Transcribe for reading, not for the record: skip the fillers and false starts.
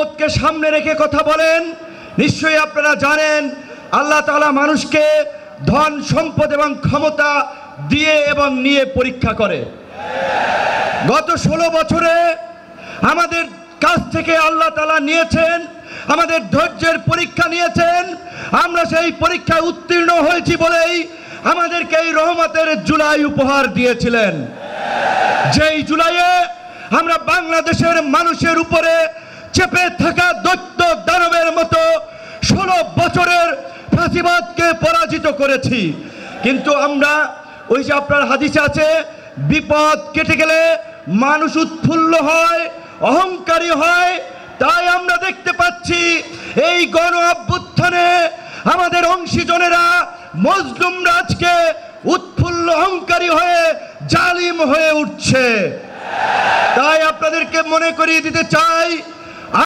মহব্বতকে সামনে রেখে কথা বলেন। নিশ্চয়ই আপনারা জানেন আল্লাহ তাআলা মানুষকে ধন সম্পদ এবং ক্ষমতা দিয়ে এবং নিয়ে পরীক্ষা করে। গত 16 বছরে আমাদের কাছ থেকে আল্লাহ তাআলা নিয়েছেন, আমাদের ধৈর্যের পরীক্ষা নিয়েছেন। আমরা সেই পরীক্ষায় উত্তীর্ণ হয়েছি বলেই আমাদেরকে এই রহমতের জুলাই উপহার দিয়েছিলেন। যেই জুলাইয়ে আমরা বাংলাদেশের মানুষের উপরে চেপে থাকা দৈত্য দানবের মতো 16 বছরের ফাঁসিবাদকে পরাজিত করেছি। কিন্তু আমরা ওই যে আপনার হাদিসে আছে, বিপদ কেটে গেলে মানুষ উৎফুল্ল হয়, অহংকারী হয়। তাই আমরা দেখতে পাচ্ছি এই গণ অভ্যুত্থানে আমাদের অংশীজনেরা মজলুম রাজকে উৎফুল্ল অহংকারী হয়ে জালিম হয়ে উঠছে। তাই আপনাদেরকে মনে করিয়ে দিতে চাই,